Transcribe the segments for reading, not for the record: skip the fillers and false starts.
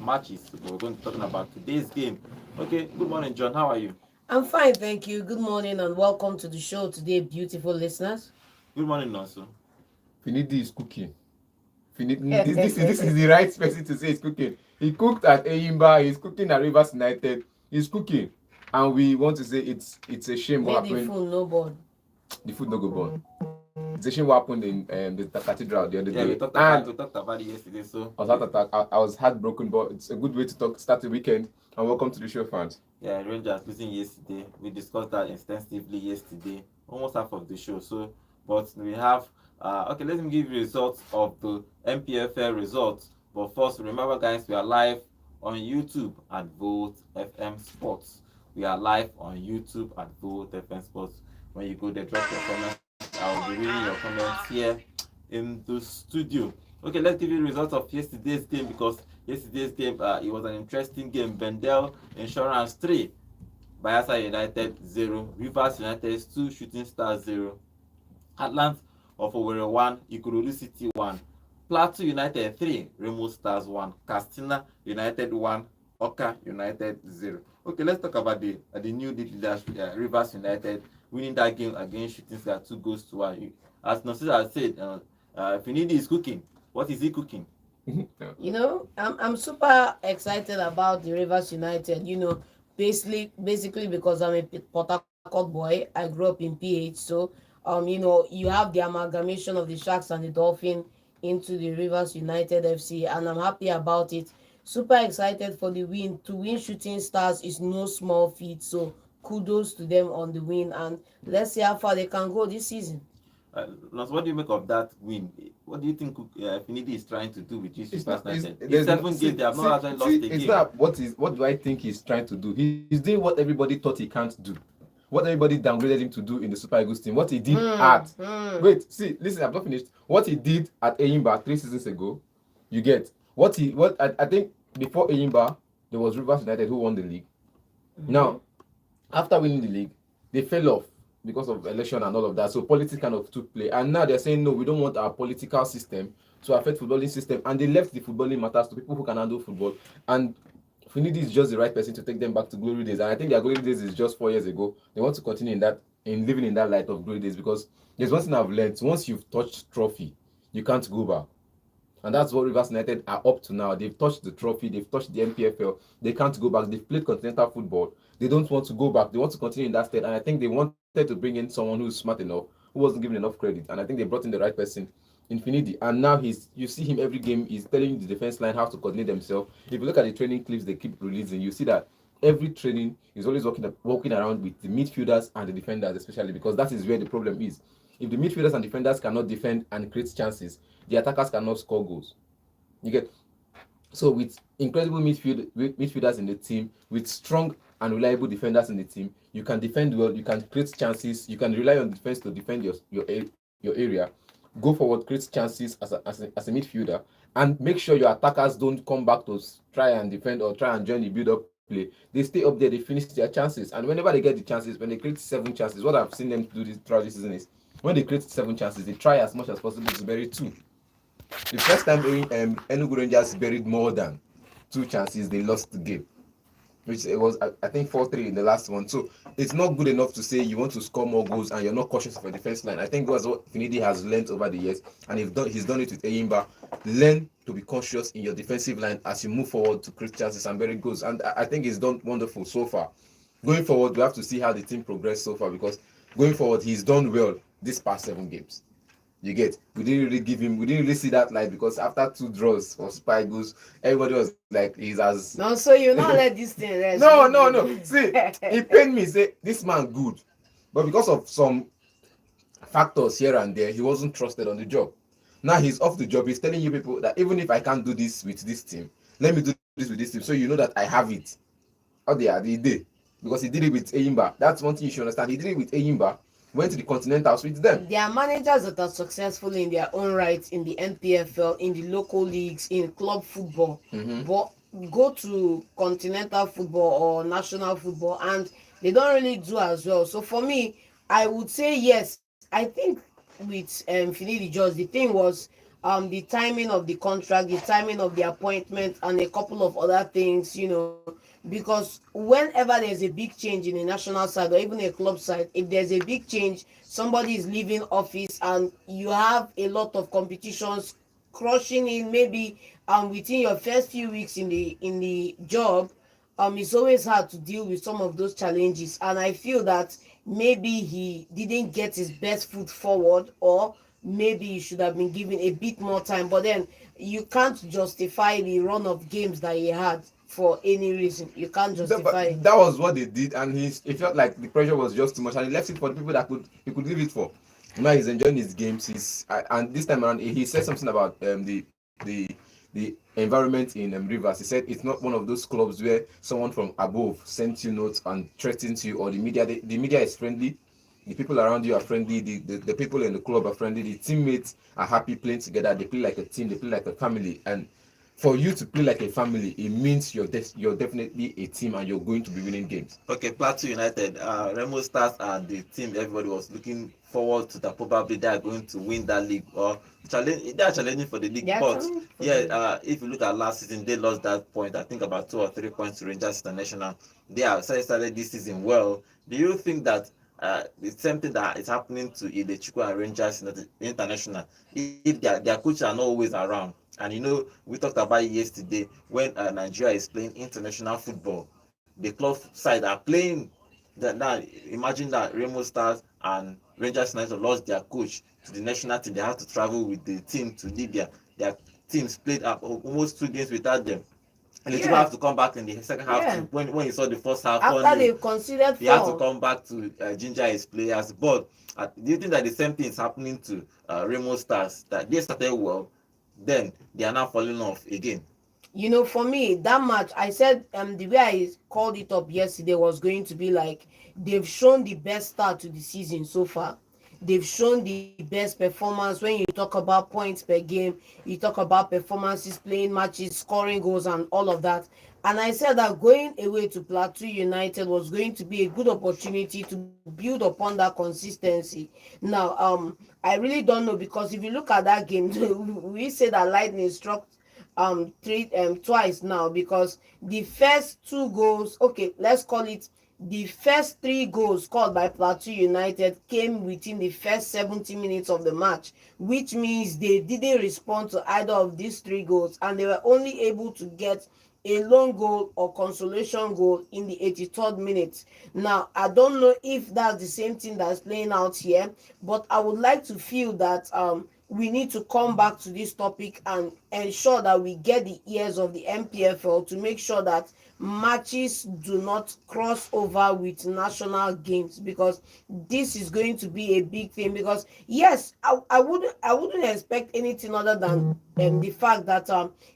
matches. We're going to be talking about today's game. Okay, good morning, John. How are you? I'm fine, thank you. Good morning and welcome to the show today, beautiful listeners. Good morning, also. Finidi is cooking. This is the right person to say he's cooking. He cooked at Eyimba. He's cooking at Rivers United. He's cooking, and we want to say it's a shame what Made the happened. food no board. The food no go born. It's a shame what happened in the cathedral the other Yeah, day. we talked about it yesterday. So I was heartbroken, but it's a good way to start the weekend. And welcome to the show, fans. yeah, Rangers losing yesterday. We discussed that extensively yesterday, almost half of the show. So, but we have okay. Let me give you results of the MPFL results. But first, remember, guys, we are live on YouTube at Volt FM Sports. We are live on YouTube at Volt FM Sports. When you go there, drop your comments. I will be reading your comments here in the studio. Okay, let's give you the results of yesterday's game because yesterday's game it was an interesting game. Bendel Insurance 3, Bayelsa United 0, Rivers United 2, Shooting Stars 0, Atlant of Owerri 1, Ikorodu City 1, Plateau United 3, Remo Stars 1, Castina United 1, Oka United 0. Okay, let's talk about the new leaders, Rivers United winning that game against Shooting Stars 2 goals to 1. As Nasir said, Finidi is cooking. What is he cooking? You know, I'm super excited about the Rivers United. You know, basically because I'm a Port Harcourt boy. I grew up in PH, so you know, you have the amalgamation of the Sharks and the Dolphin into the Rivers United FC, and I'm happy about it. Super excited for the win. To win Shooting Stars is no small feat, so kudos to them on the win, and let's see how far they can go this season. Nas, what do you make of that win? What do you think Finidi is trying to do with this It's Rivers not. It's, United? It's there's 7 no, games. see, They have see, not actually lost see, a it's game. not what do I think he's trying to do. He's doing what everybody thought he can't do. What everybody downgraded him to do in the Super Eagles team. What he did wait, see, listen, I've not finished. What he did at Eyimba 3 seasons ago, you get I think before Eyimba there was Rivers United who won the league. Now, after winning the league, they fell off because of election and all of that. So politics kind of took play. And now they're saying, no, we don't want our political system to affect footballing system. And they left the footballing matters to people who can handle football. And Finidi is just the right person to take them back to glory days. And I think their glory days is just 4 years ago. They want to continue in living in that light of glory days, because there's one thing I've learned. Once you've touched trophy, you can't go back. And that's what Rivers United are up to now. They've touched the trophy, they've touched the MPFL. They can't go back. They've played continental football. They don't want to go back. They want to continue in that state. And I think they wanted to bring in someone who's smart enough, who wasn't given enough credit. And I think they brought in the right person, Infinity. And now you see him every game. He's telling the defense line how to coordinate themselves. If you look at the training clips they keep releasing, you see that every training is always walking around with the midfielders and the defenders, especially because that is where the problem is. If the midfielders and defenders cannot defend and create chances, the attackers cannot score goals. You get, so with incredible midfielders in the team, with strong and reliable defenders in the team, you can defend well, you can create chances, you can rely on defense to defend your area, go forward, create chances as a midfielder, and make sure your attackers don't come back to try and defend or try and join the build-up play. They stay up there, they finish their chances, and whenever they get the chances, when they create 7 chances, what I've seen them do throughout this season is when they create 7 chances, they try as much as possible to bury 2. The first time Enugu Rangers buried more than 2 chances, they lost the game, which it was I think 4-3 in the last one. So it's not good enough to say you want to score more goals and you're not cautious of a defense line. I think that's what Finidi has learned over the years, and he's done it with Eyimba. Learn to be cautious in your defensive line as you move forward to create chances and bury goals. And I think he's done wonderful so far. Going forward, we have to see how the team progress so far, because going forward, he's done well this past 7 games. You get, we didn't really see that light, because after 2 draws for Super Eagles, everybody was like, he's as No, so you not let this thing rest. no. See, it pained me. Say this man good, but because of some factors here and there, he wasn't trusted on the job. Now he's off the job. He's telling you people that even if I can't do this with this team, let me do this with this team, so you know that I have it. Oh, the day, because he did it with Eyimba. That's one thing you should understand. He did it with Eyimba. Went to the Continentals with them. There are managers that are successful in their own right in the NPFL, in the local leagues, in club football, but go to continental football or national football and they don't really do as well. So for me, I would say yes. I think with Finidi George, the thing was the timing of the contract, the timing of the appointment, and a couple of other things, because whenever there's a big change in a national side or even a club side, if there's a big change, somebody is leaving office and you have a lot of competitions crushing in, maybe within your first few weeks in the job, it's always hard to deal with some of those challenges. And I feel that maybe he didn't get his best foot forward, or maybe he should have been given a bit more time. But then you can't justify the run of games that he had for any reason. You can't justify it. That was what they did, and it felt like the pressure was just too much, and he left it for the people that he could leave it for. Now he's enjoying his games. And this time around he said something about the environment in Rivers. He said it's not one of those clubs where someone from above sends you notes and threatens you, or the media. The media is friendly. The people around you are friendly. The people in the club are friendly. The teammates are happy playing together. They play like a team. They play like a family. And for you to play like a family, it means you're definitely a team and you're going to be winning games. Okay, Plateau United, Remo Stars are the team everybody was looking forward to, that probably they are going to win that league, or they are challenging for the league. But if you look at last season, they lost that point. I think about 2 or 3 points to Rangers International. They have started this season well. Do you think that the same thing that is happening to Ilechukwu and Rangers International, if their coaches are not always around? And we talked about it yesterday, when Nigeria is playing international football, the club side are playing. Now imagine that Remo Stars and Rangers United lost their coach to the national team. They have to travel with the team to Libya. Their teams played up almost 2 games without them. And the team have to come back in the second half. When you saw the first half, after they considered, they have to come back to ginger his players. But do you think that the same thing is happening to Remo Stars, that they started well, then they are now falling off again? For me, that match, I said the way I called it up yesterday was going to be like, they've shown the best start to the season so far. They've shown the best performance. When you talk about points per game, you talk about performances, playing matches, scoring goals, and all of that. And I said that going away to Plateau United was going to be a good opportunity to build upon that consistency. Now, I really don't know, because if you look at that game, we say that lightning struck twice now, because the first 2 goals, okay, let's call it the first 3 goals scored by Plateau United came within the first 70 minutes of the match, which means they didn't respond to either of these 3 goals, and they were only able to get a lone goal or consolation goal in the 83rd minute. Now, I don't know if that's the same thing that's playing out here, but I would like to feel that we need to come back to this topic and ensure that we get the ears of the MPFL to make sure that matches do not cross over with national games, because this is going to be a big thing. Because yes, I wouldn't expect anything other than the fact that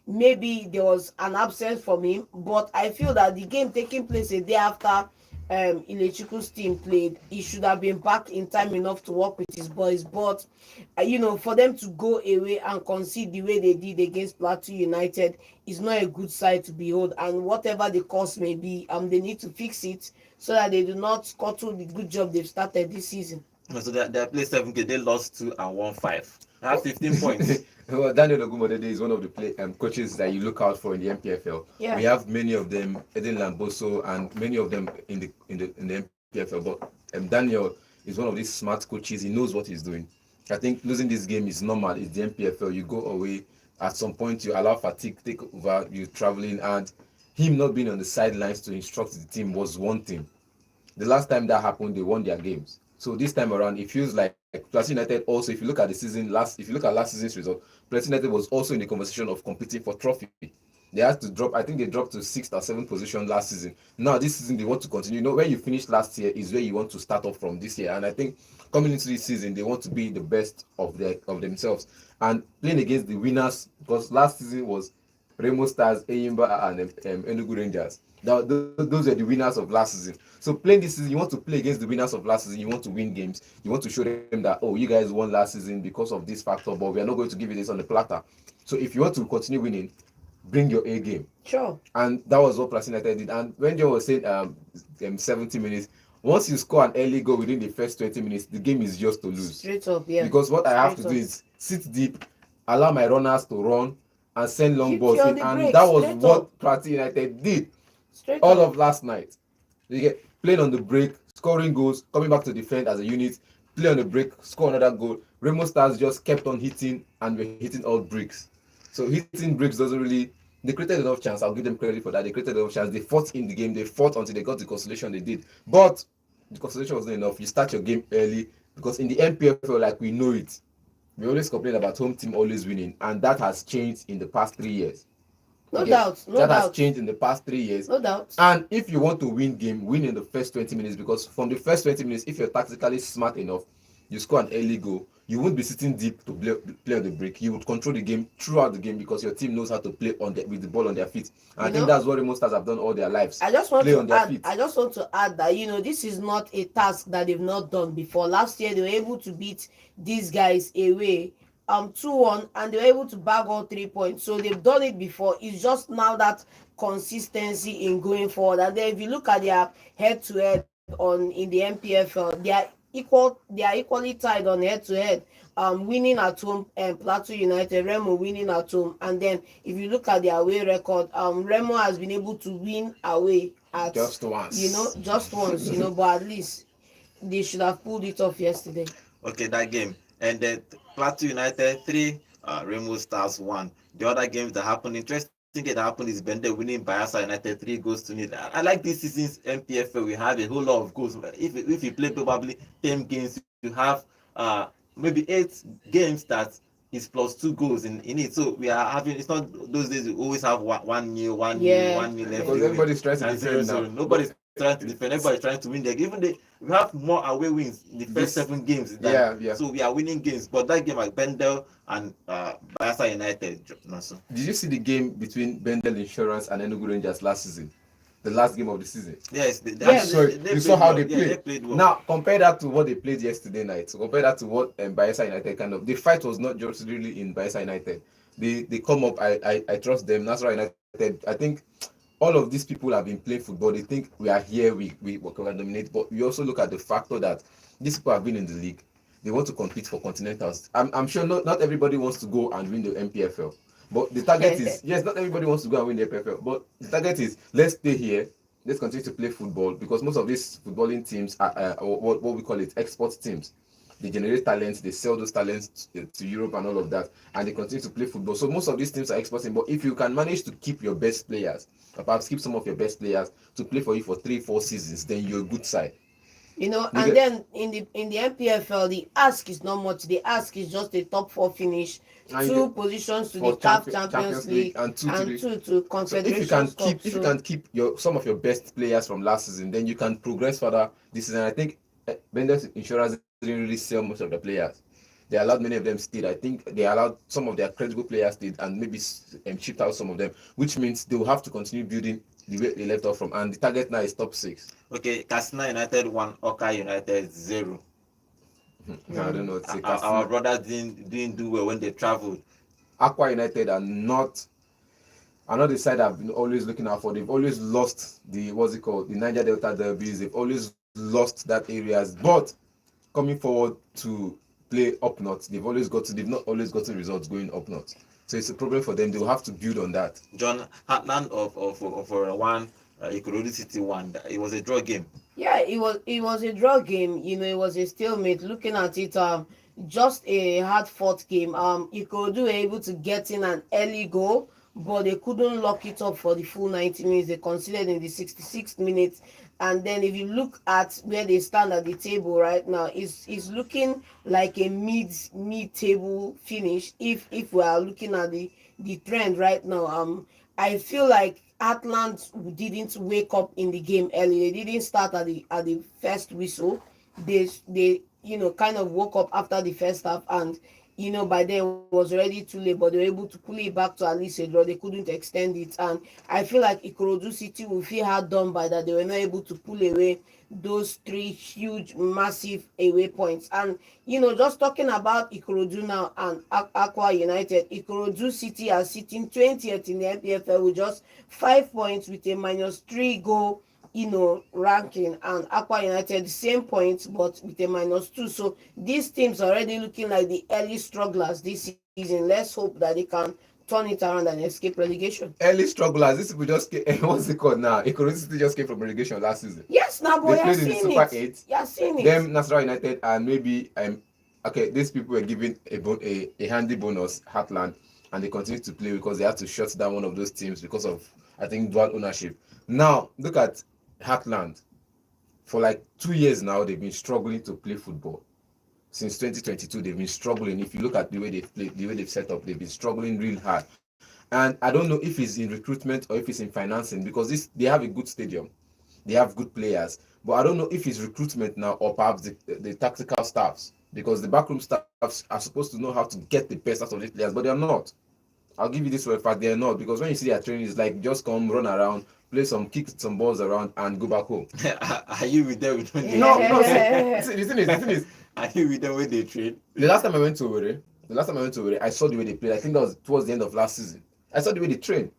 maybe there was an absence from him, but I feel that the game taking place a day after Ilechukwu's team played, he should have been back in time enough to work with his boys. But for them to go away and concede the way they did against Plateau United is not a good sight to behold. And whatever the cause may be, they need to fix it so that they do not scuttle the good job they've started this season. So they played 7 games, they lost 2 and won 5. That's 15 points. Well, Daniel Ogumodede is one of the coaches that you look out for in the MPFL. Yeah. We have many of them, Eden Lamboso, and many of them in the MPFL. But Daniel is one of these smart coaches. He knows what he's doing. I think losing this game is normal. It's the MPFL. You go away. At some point, you allow fatigue take over. You're traveling, and him not being on the sidelines to instruct the team was one thing. The last time that happened, they won their games. So this time around, it feels like Plateau United also, if you look at last season's result, Plateau United was also in the conversation of competing for trophy. They had to drop, I think they dropped to 6th or 7th position last season. Now this season they want to continue. Where you finished last year is where you want to start off from this year. And I think coming into this season, they want to be the best of themselves. And playing against the winners, because last season was Remo Stars, Eyimba, and Enugu Rangers. Those are the winners of last season. So playing this season, you want to play against the winners of last season. You want to win games. You want to show them that, you guys won last season because of this factor, but we are not going to give you this on the platter. So if you want to continue winning, bring your A game. Sure. And that was what Plateau United did. And when John was saying 70 minutes, once you score an early goal within the first 20 minutes, the game is yours to lose. Straight up, yeah. Because what I have to do is sit deep allow my runners to run and send long Hit balls you on in, the and break, that was straight what up. Plateau United did Straight all up. of last night. They get playing on the break, scoring goals, coming back to defend as a unit, play on the break, score another goal. Remo Stars just kept on hitting and were hitting all bricks. So hitting bricks doesn't really. They created enough chance. I'll give them credit for that. They created enough chance. They fought in the game. They fought until they got the consolation they did. But the consolation wasn't enough. You start your game early because in the MPFL, like we know it, we always complain about home team always winning, and that has changed in the past 3 years. No Okay, doubt. No that has doubt. changed in the past 3 years. No doubt. And if you want to win game, win in the first 20 minutes, because from the first 20 minutes, if you're tactically smart enough, you score an early goal, you won't be sitting deep to play on the break. You would control the game throughout the game because your team knows how to play with the ball on their feet. And I think that's what Remo Stars have done all their lives. I just want play on to their add. feet. I just want to add that this is not a task that they've not done before. Last year they were able to beat these guys away 2-1, and they were able to bag all 3 points. So they've done it before. It's just now that consistency in going forward. And then if you look at their head to head on in the MPFL, they are equal. They are equally tied on head to head. Winning at home and Plateau United, Remo winning at home, and then if you look at their away record, Remo has been able to win away at Just once. just once, but at least they should have pulled it off yesterday. Okay, that game. And then Plateau United 3, Remo Stars 1. The other games that happened, interesting thing that happened is Bende winning Bayelsa United 3 goals to 0. I like this season's MPFL. We have a whole lot of goals. If you play probably 10 games, you have maybe 8 games that is plus 2 goals in it. So we are having, it's not those days we always have 1-0, 1-0 left. Because everybody's trying to defend now. Nobody's trying to defend. Everybody's trying to win the game. Even we have more away wins in the first 7 games. So we are winning games. But that game like Bendel and Bayelsa United. Did you see the game between Bendel Insurance and Enugu Rangers last season? The last game of the season. Yes. You saw how they played. They played well. Now compare that to what they played yesterday night. So compare that to what Bayelsa United kind of. The fight was not just really in Bayelsa United. They come up. I trust them. Nasarawa United. I think all of these people have been playing football. They think we are here. We can dominate. But we also look at the factor that these people have been in the league. They want to compete for continentals. I'm sure not everybody wants to go and win the MPFL. But the target is, yes, not everybody wants to go and win the PFL, but the target is, let's stay here, let's continue to play football, because most of these footballing teams are what we call it, export teams. They generate talents, they sell those talents to Europe and all of that, and they continue to play football. So most of these teams are exporting, but if you can manage to keep your best players, or perhaps keep some of your best players to play for you for 3-4 seasons, then you're a good side. And then in the MPFL, the ask is not much. The ask is just a top 4 finish, 2 positions to the CAF Champions League, and 2 to Confederation Cup. If you can keep some of your best players from last season, then you can progress further this season. I think Bendel Insurance didn't really sell most of the players. They allowed many of them stay. I think they allowed some of their credible players stay and maybe shipped out some of them, which means they will have to continue building the way they left off from. And the target now is top 6. Okay, Katsina United 1, Oka United 0. No, I don't know. Our brothers didn't do well when they traveled. Aqua United are not the side I've been always looking out for. They've always lost the Niger Delta derbies. They've always lost that areas. But coming forward to play up north, they've not always gotten results going up north. So it's a problem for them. They will have to build on that. John Heartland of one, Ikorodu City 1. It was a draw game. Yeah, it was a draw game. It was a stalemate. Looking at it, just a hard-fought game. Ikorodu were able to get in an early goal, but they couldn't lock it up for the full 90 minutes. They conceded in the 66th minute. And then if you look at where they stand at the table right now, it's looking like a mid-table finish. If we are looking at the trend right now, I feel like Atlant didn't wake up in the game early. They didn't start at the first whistle. They kind of woke up after the first half, and by then it was already too late, but they were able to pull it back to at least a draw. They couldn't extend it, and I feel like Ikorodu City will feel hard done by that. They were not able to pull away those 3 huge, massive away points. And just talking about Ikorodu now and Aqua United, Ikorodu City are sitting 20th in the MPFL with just 5 points with a -3 goal ranking, and Aqua United same points but with a -2. So these teams are already looking like the early strugglers this season. Let's hope that they can turn it around and escape relegation. Early strugglers. This people just came, what's it called now? Ikorodu City just came from relegation last season. Yes, now, boy, They you're played in the seeing Super it. 8. You're seeing it. Them, Nasarawa United, and maybe okay, these people were given a handy bonus, Heartland, and they continued to play because they had to shut down one of those teams because of, I think, dual ownership. Now look at Heartland. For like 2 years now, they've been struggling to play football. Since 2022, they've been struggling. If you look at the way they've played, the way they've set up, they've been struggling real hard. And I don't know if it's in recruitment or if it's in financing, because they have a good stadium, they have good players, but I don't know if it's recruitment now or perhaps the tactical staffs, because the backroom staffs are supposed to know how to get the best out of these players, but they're not. I'll give you this for a fact, they're not, because when you see their training, it's like just come, run around, kick some balls around, and go back home. Are you with them when they No, train? no. The thing is, Are you with them when they train? the last time I went to Owerri, I saw the way they played. I think that was towards the end of last season. I saw the way they train.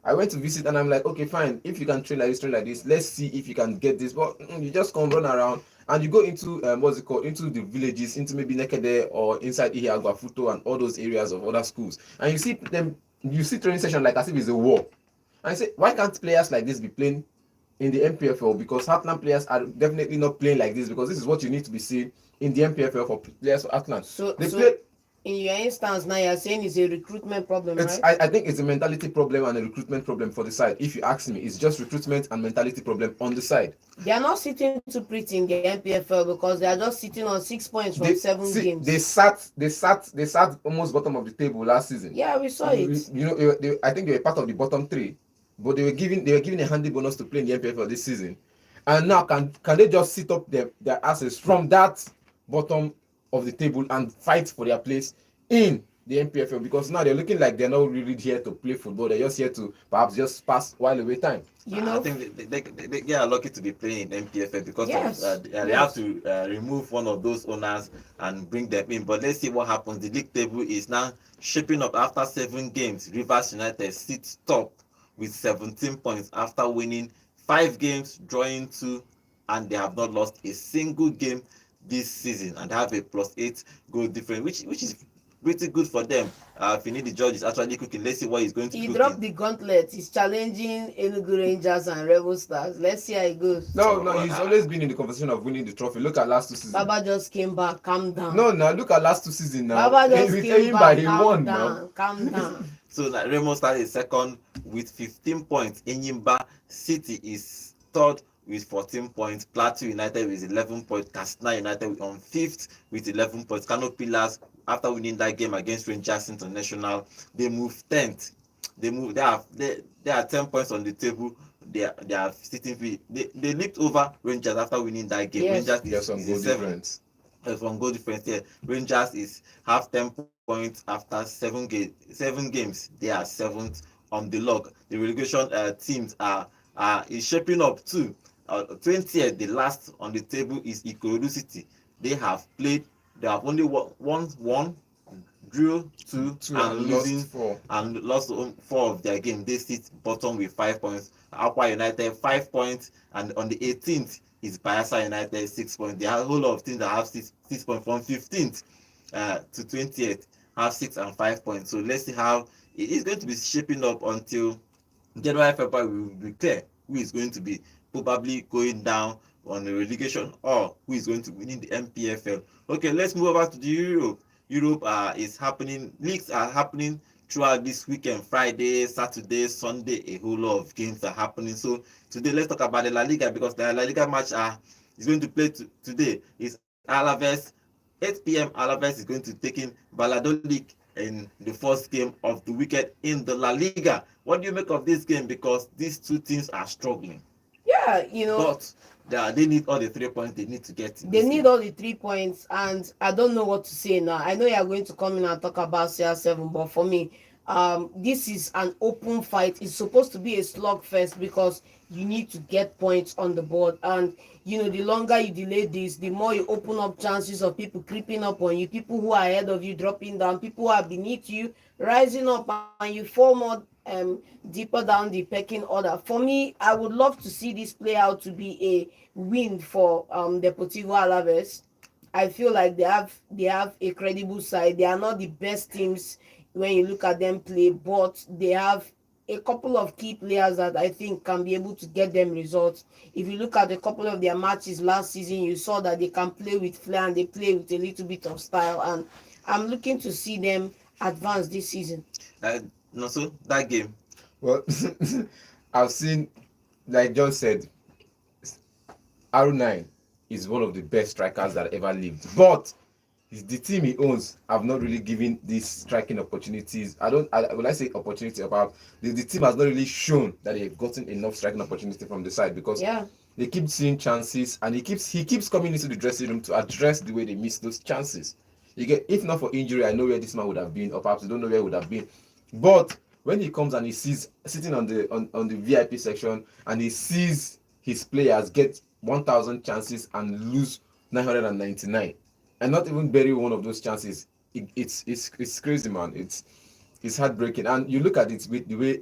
I went to visit and I'm like, okay, fine. If you can train like this, let's see if you can get this. But you just come run around and you go into into the villages, into maybe Nekede or inside Ihiagwa, Futo, and all those areas of other schools, and you see training session like as if it's a war. And I say, why can't players like this be playing in the MPFL? Because Heartland players are definitely not playing like this, because this is what you need to be seeing in the MPFL for players for Heartland. So They play. in your instance now, you're saying it's a recruitment problem, right? I think it's a mentality problem and a recruitment problem for the side. If you ask me, it's just recruitment and mentality problem on the side. They are not sitting too pretty in the MPFL because they are just sitting on 6 points from 7 games. They sat almost bottom of the table last season. Yeah, we saw it. You know, I think they were part of the bottom 3, but they were given a handy bonus to play in the MPFL this season. And now can they just sit up their asses from that bottom of the table and fight for their place in the MPFL? Because now they're looking like they're not really here to play football. They're just here to perhaps just pass while away time. I think they are lucky to be playing in MPFL because Yes. they have to remove one of those owners and bring them in. But let's see what happens. The league table is now shaping up after 7 games. Rivers United sits top with 17 points after winning 5 games, drawing 2, and they have not lost a single game this season, and have a +8 goal difference, which is pretty good for them. Finidi George is actually cooking. Let's see what he's going to do. He dropped the gauntlet. He's challenging Enugu Rangers and Rebel Stars. Let's see how it goes. No, he's always been in the conversation of winning the trophy. Look at last 2 seasons. Baba just came back. Calm down. No, look at last 2 seasons now. Baba just With came Eyimba, back. he Calm won down. now. Calm down. So Remo Stars is second with 15 points. Enyimba City is third with 14 points. Plateau United with 11 points. Katsina United on 5th with 11 points. Kano Pillars, after winning that game against Rangers International, they move 10th. They are 10 points on the table. They are sitting free. They leaped over Rangers after winning that game. Yes. Rangers There's some goal difference. From goal difference here. Rangers is have 10 points after 7 games. They are 7th on the log. The relegation teams is shaping up too. 20th, the last on the table is Ikorodu City. They have only won, drew 2 and losing 4, and lost 4 of their game. They sit bottom with 5 points. Akwa United 5 points, and on the 18th is Bayelsa United 6 points. There are a whole lot of teams that have 6 points from 15th to 20th have 6 and 5 points. So let's see how it is going to be shaping up until January, February. We will be clear who is going to be probably going down on the relegation or who is going to win in the MPFL. Okay, let's move over to the Europe. Europe is happening. Leagues are happening throughout this weekend. Friday, Saturday, Sunday, a whole lot of games are happening. So today, let's talk about the La Liga, because the La Liga match is going to play today. Is Alaves, 8 p.m. Alaves is going to take in Valladolid in the first game of the weekend in the La Liga. What do you make of this game? Because these two teams are struggling. Yeah, But they need all the 3 points they need to get. They need all the 3 points, and I don't know what to say now. I know you are going to come in and talk about CR7, but for me, this is an open fight. It's supposed to be a slugfest because you need to get points on the board, and the longer you delay this, the more you open up chances of people creeping up on you, people who are ahead of you dropping down, people who are beneath you rising up, and you fall more deeper down the pecking order. For me, I would love to see this play out to be a win for Deportivo Alaves. I feel like they have a credible side. They are not the best teams when you look at them play, but they have a couple of key players that I think can be able to get them results. If you look at a couple of their matches last season, you saw that they can play with flair and they play with a little bit of style. And I'm looking to see them advance this season. No, so that game. Well, I've seen, like John said, R9 is one of the best strikers that ever lived. But the team he owns have not really given these striking opportunities. When I say opportunity about the team has not really shown that they've gotten enough striking opportunity from the side, because they keep seeing chances and he keeps coming into the dressing room to address the way they miss those chances. You get, if not for injury, I know where this man would have been, or perhaps I don't know where he would have been. But when he comes and he sees sitting on the VIP section and he sees his players get 1,000 chances and lose 999 and not even bury one of those chances, it's crazy, man. It's heartbreaking. And you look at it with the way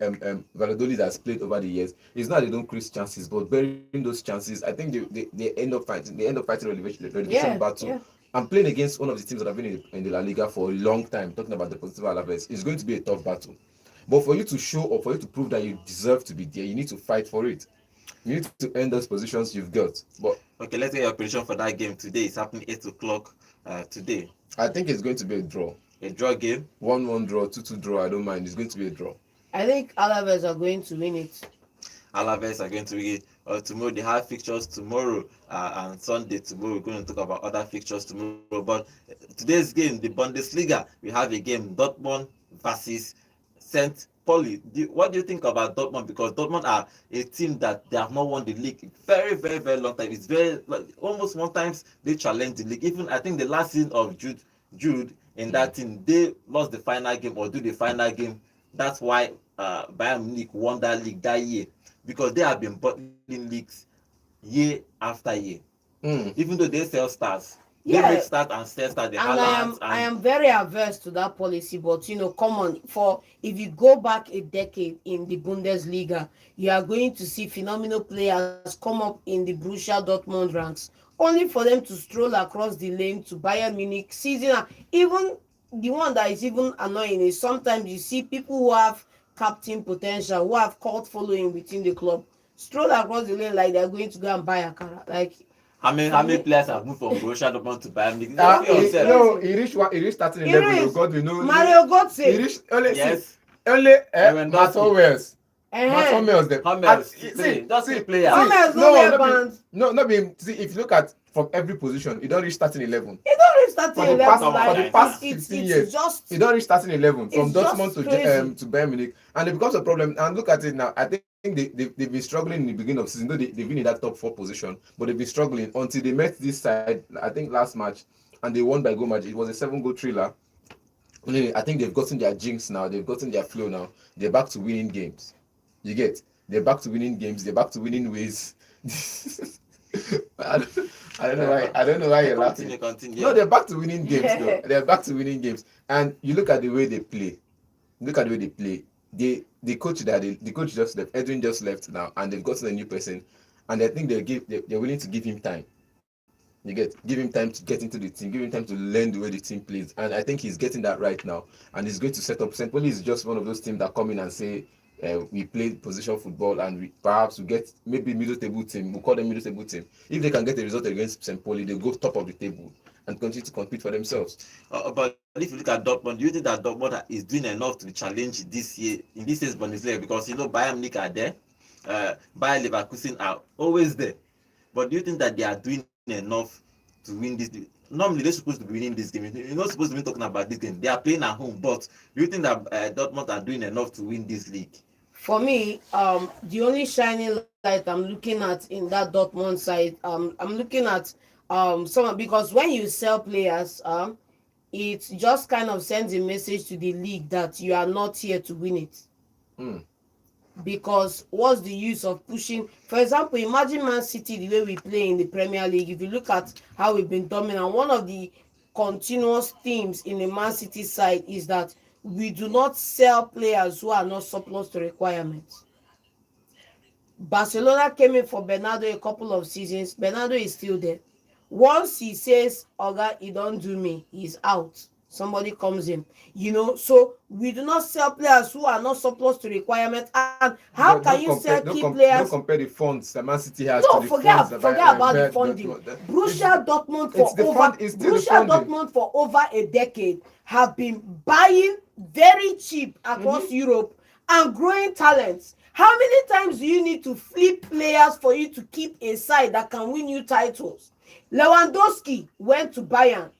Valladolid has played over the years. It's not they don't create chances, but burying those chances, I think they end up fighting. They end up fighting relegation battle. Yeah. I'm playing against one of the teams that have been in the La Liga for a long time. Talking about the Deportivo Alaves, it's going to be a tough battle. But for you to show or for you to prove that you deserve to be there, you need to fight for it. You need to earn those positions you've got. But okay, let's get your prediction for that game today. It's happening 8 o'clock today. I think it's going to be a draw. A draw game? 1-1 draw, 2-2 draw. I don't mind. It's going to be a draw. I think Alaves are going to win it. Alaves are going to win it. Tomorrow they have fixtures tomorrow and Sunday. Tomorrow we're going to talk about other fixtures tomorrow. But today's game, the Bundesliga, we have a game, Dortmund versus St. Pauli. What do you think about Dortmund? Because Dortmund are a team that they have not won the league in very, very, very long time. It's very almost one times they challenged the league. Even I think the last season of Jude in that team, they lost the final game or do the final game. That's why Bayern Munich won that league that year, because they have been bottling leagues year after year. Even though they sell stars. They make start and sell start. I am very averse to that policy, but come on, if you go back a decade in the Bundesliga, you are going to see phenomenal players come up in the Borussia Dortmund ranks, only for them to stroll across the lane to Bayern Munich season. Even the one that is even annoying is sometimes you see people who have captain potential, who have cult following within the club, stroll across the lane like they're going to go and buy a car. Like, how many players have moved from Borussia Dortmund to Bayern Munich? He reached starting 11. God, we know. Mario Götze. He reached only Matt Hummels. Matt Hummels, just a player. Hummels no, see, if you look at from every position, he don't reach starting 11. He don't reach starting 11 for the past 15 years. He don't reach starting 11 from Dortmund to Bayern Munich, and it becomes a problem. And look at it now. I think they've been struggling in the beginning of the season. Though they've been in that top 4 position, but they've been struggling until they met this side. I think last match, and they won by goal match. It was a 7-goal thriller. I think they've gotten their jinx now. They've gotten their flow now. They're back to winning games. You get? They're back to winning games. They're back to winning ways. I don't know why you're laughing. Continue. No, they're back to winning games. Though. They're back to winning games. And you look at the way they play. The coach just left. Edwin just left now, and they've gotten a new person. And I think they're willing to give him time. Give him time to get into the team, give him time to learn the way the team plays. And I think he's getting that right now. And he's going to set up. St. Pauli is just one of those teams that come in and say, we play position football, and perhaps we get maybe middle table team. We'll call them middle table team. If they can get a result against St. Pauli, they go top of the table and continue to compete for themselves. But if you look at Dortmund, do you think that Dortmund is doing enough to challenge this year in this year's Bundesliga? Because Bayern Munich are there, Bayer Leverkusen are always there. But do you think that they are doing enough to win this? Normally they're supposed to be winning this game. You're not supposed to be talking about this game. They are playing at home. But do you think that Dortmund are doing enough to win this league? For me, the only shining light I'm looking at in that Dortmund side, I'm looking at because when you sell players, it just kind of sends a message to the league that you are not here to win it. Because what's the use of pushing? For example, imagine Man City, the way we play in the Premier League. If you look at how we've been dominant, one of the continuous themes in the Man City side is that we do not sell players who are not surplus to requirements. Barcelona came in for Bernardo a couple of seasons. Bernardo is still there. Once he says, Oga, you don't do me, he's out. Somebody comes in, so we do not sell players who are not supposed to requirement. And how But can you sell key players? Don't compare the funds that Man City has No, to the forget funds about the funding. Borussia Dortmund for over a decade have been buying very cheap across Europe and growing talents. How many times do you need to flip players for you to keep a side that can win you titles? Lewandowski went to Bayern.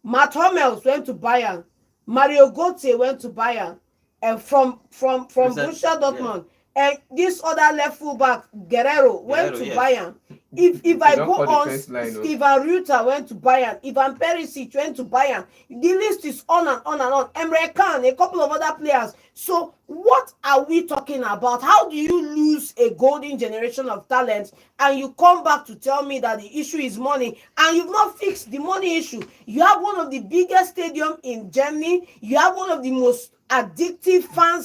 Matt Hummels went to Bayern. Mario Götze went to Bayern. And from Borussia Dortmund. Yeah. And this other left fullback, Guerrero, went to Bayern. If I go on, Steven Reuter went to Bayern. Ivan Perisic went to Bayern. The list is on and on and on. Emre Can, a couple of other players. So what are we talking about? How do you lose a golden generation of talent and you come back to tell me that the issue is money and you've not fixed the money issue? You have one of the biggest stadiums in Germany. You have one of the most addictive fan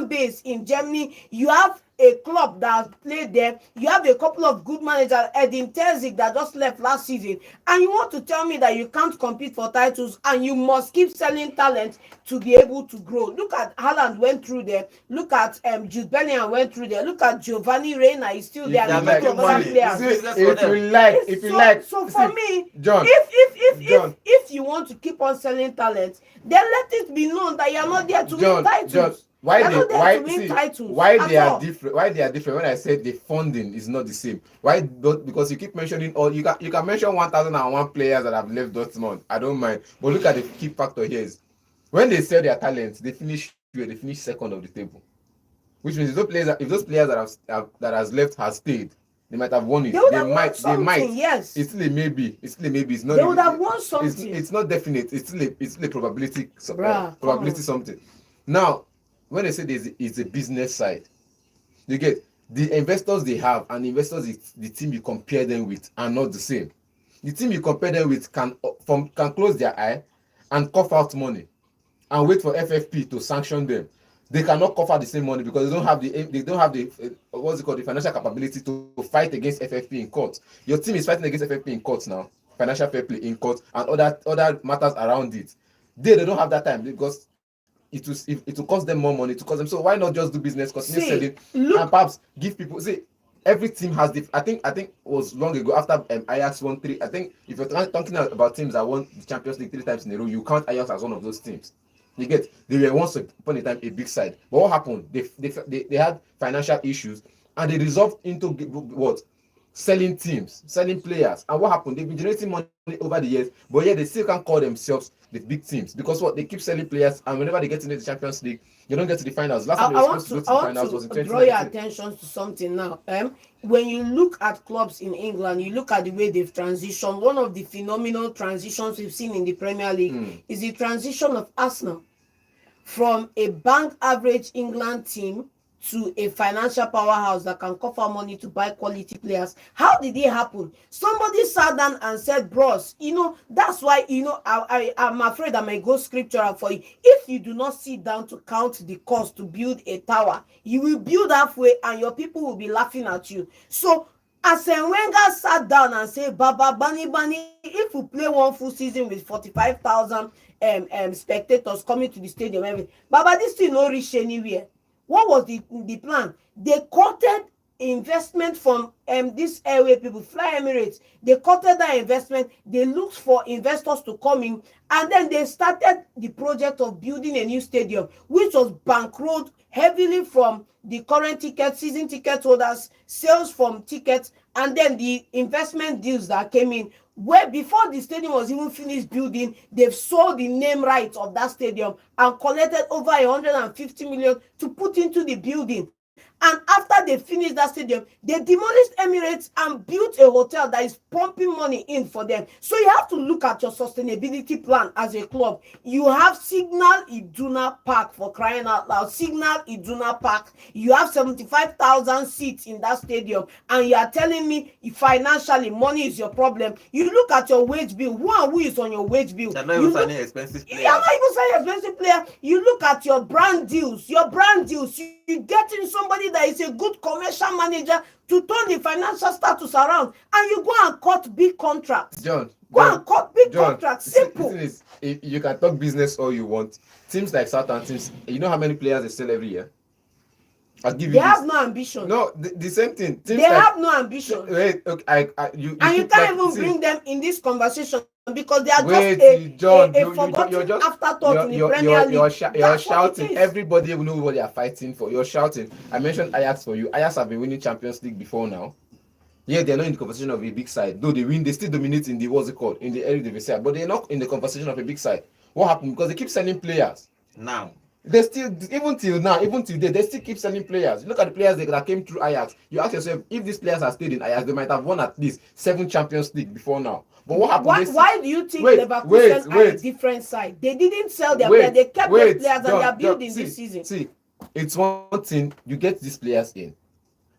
base in Germany. You have a club that has played there. You have a couple of good managers, Edin Terzic, that just left last season, and you want to tell me that you can't compete for titles and you must keep selling talent to be able to grow. Look at Haaland went through there. Look at Jude Bellingham went through there. Look at Giovanni Reina is still there. And a couple of other players. If you like. So for me, John, if you want to keep on selling talent, then let it be known that you are not there to win titles. Why they are different? When I said the funding is not the same, why? Because you keep mentioning all you can mention 1,001 players that have left Dortmund. I don't mind, but look at the key factor here is when they sell their talents, they finish second of the table, which means if those players that has left has stayed, they might have won it. They might. Yes. It's still a maybe. It's not. They would have won something. It's not definite. It's still a probability. Probability something. Now, when they say it's a business side, you get the investors they have and the investors the team you compare them with are not the same. The team you compare them with can close their eye and cough out money and wait for FFP to sanction them. They cannot cough out the same money because they don't have the financial capability to fight against FFP in court. Your team is fighting against FFP in court now, financial fair play in court and other matters around it. They don't have that time because it will cost them more money to cost them. So why not just do business, continue selling, and perhaps give people. See, every team has I think it was long ago after Ajax won 3. I think if you're talking about teams that won the Champions League 3 times in a row, you count Ajax as one of those teams. You get, they were once upon a time a big side, but what happened? They had financial issues and they resolved into what? Selling teams, selling players. And what happened? They've been generating money over the years, but yet they still can't call themselves the big teams because what? They keep selling players, and whenever they get into the Champions League, they don't get to the finals. Last time they were supposed to go to the finals was in 2019. Draw your attention to something now. When you look at clubs in England, you look at the way they've transitioned. One of the phenomenal transitions we've seen in the Premier League is the transition of Arsenal from a bank average England team to a financial powerhouse that can cover money to buy quality players. How did it happen? Somebody sat down and said, bros, that's why, I'm afraid I may go scriptural for you. If you do not sit down to count the cost to build a tower, you will build halfway and your people will be laughing at you. So Arsene Wenger sat down and said, Baba, Bani, if we play one full season with 45,000 spectators coming to the stadium, Baba, this thing no reach anywhere. What was the plan? They cutted investment from this airway people, Fly Emirates. They cutted that investment. They looked for investors to come in, and then they started the project of building a new stadium, which was bankrolled heavily from the current season ticket holders, sales from tickets, and then the investment deals that came in. Where before the stadium was even finished building, they've sold the name rights of that stadium and collected over 150 million to put into the building. And after they finished that stadium, they demolished Emirates and built a hotel that is pumping money in for them. So you have to look at your sustainability plan as a club. You have Signal Iduna Park, for crying out loud. Signal Iduna Park. You have 75,000 seats in that stadium. And you are telling me financially money is your problem. You look at your wage bill. Who is on your wage bill? You're not even signing expensive players. You're not even signing expensive player. You look at your brand deals. You're getting somebody that is a good commercial manager to turn the financial status around, and you go and cut big contracts. John, And cut big contracts. Simple. The thing is, if you can talk business all you want. Teams like Southern teams, you know how many players they sell every year? I'll give you. They have no ambition. No, the same thing. Teams they have no ambition. Wait, okay, you can't even bring them in this conversation because they are John, a forgotten afterthought in the Premier League. You're shouting. Everybody will know what they are fighting for. You're shouting. I mentioned Ajax for you. Ajax have been winning Champions League before now. Yeah, they're not in the conversation of a big side. Though they win, they still dominate in the in the Eredivisie, but they're not in the conversation of a big side. What happened? Because they keep selling players. Now. They still, even till today, they still keep selling players. Look at the players that came through Ajax. You ask yourself, if these players had stayed in Ajax, they might have won at least 7 Champions League before now. But what happened? Why do you think Leverkusen are a different side? They didn't sell their players. They kept their players and they are building this season. See, it's one thing, you get these players in.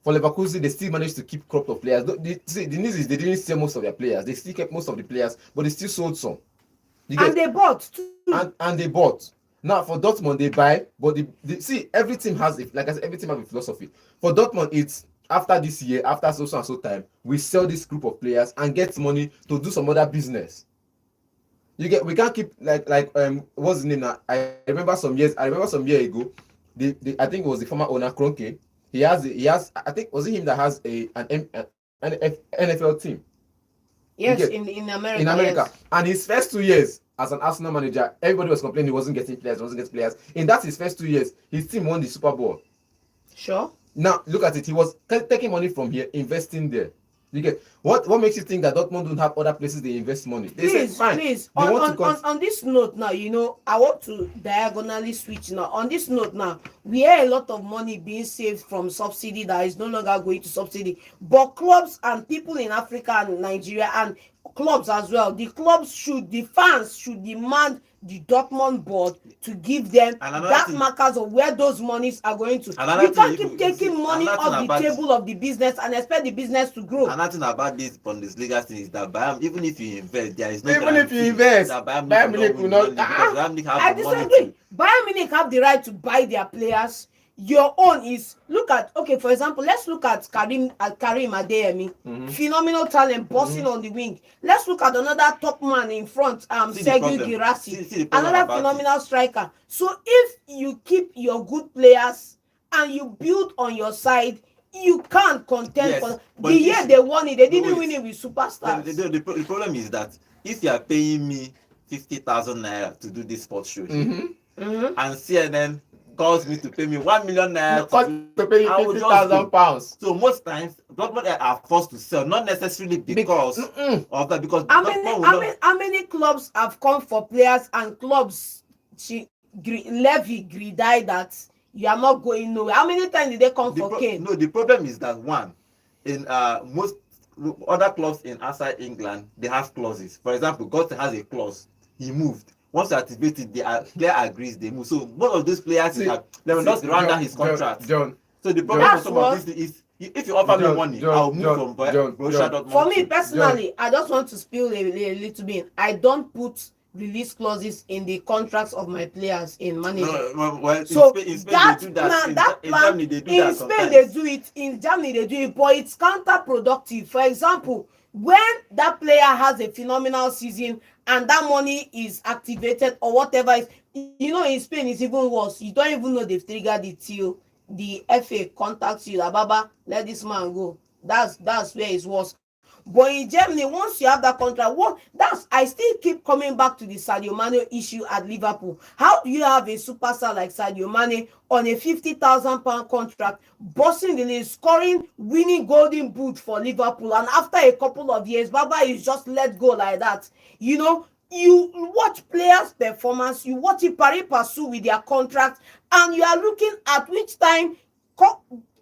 For Leverkusen, they still managed to keep crop of players. The news is they didn't sell most of their players. They still kept most of the players, but they still sold some. And they bought too. And they bought. Now for Dortmund, they buy, but see, every team has it. Like I said, every team has a philosophy. For Dortmund, it's after this year, after so and so time, we sell this group of players and get money to do some other business. We can't keep like what's the name now? I remember some years ago, I think it was the former owner Kroenke. He has I think was it him that has an NFL team. Yes, in America. In America. Yes. And his first 2 years as an Arsenal manager, everybody was complaining he wasn't getting players. In that his first 2 years, his team won the Super Bowl. Sure. Now look at it. He was taking money from here, investing there. You get what makes you think that Dortmund don't have other places they invest money? Please. On this note now, I want to diagonally switch now. On this note now, we hear a lot of money being saved from subsidy that is no longer going to subsidy. But clubs and people in Africa and Nigeria and clubs as well, the fans should demand the Dortmund board to give them markers of where those monies are going to. You can't keep taking money off the table of the business and expect the business to grow. Another thing about this Bundesliga thing is that Bayern, even if you invest, there is no even if you invest, Bayern Munich will not. I disagree. Bayern Munich have the right to buy their players. Your own is for example, let's look at Karim Adeyemi, phenomenal talent, bossing on the wing. Let's look at another top man in front, Sergio Guirassy, another phenomenal striker. So if you keep your good players and you build on your side, you can't contend for the year they won it. They didn't win it with superstars. The problem is that if you are paying me 50,000 naira to do this sports show, and CNN calls me to pay me 1 million naira to pay you 50,000 pounds. So most times Dortmund are forced to sell, not necessarily because of that. Because how many clubs have come for players and clubs Levy that you are not going nowhere? How many times did they come for Kane? No, the problem is that in most other clubs outside England, they have clauses. For example, Götze has a clause. He moved. Once you activate it, the player agrees, they move. So most of those players they will not run down his contract. John, so the problem with some of this is if you offer me money, I'll move from Borussia Dortmund. For me personally, I just want to spill a little bit. I don't put release clauses in the contracts of my players in management. So in Spain they do that. In Germany they do that. In Spain they do it. In Germany they do it, but it's counterproductive. For example, when that player has a phenomenal season and that money is activated or whatever, in Spain it's even worse. You don't even know they've triggered it till the FA contacts you. Baba, let this man go. That's where it's worse. But in Germany, once you have that contract, I still keep coming back to the Sadio Mane issue at Liverpool. How do you have a superstar like Sadio Mane on a £50,000 contract, bossing the league, scoring, winning golden boot for Liverpool, and after a couple of years, Baba is just let go like that? You watch players' performance, you watch it pari passu with their contract, and you are looking at which time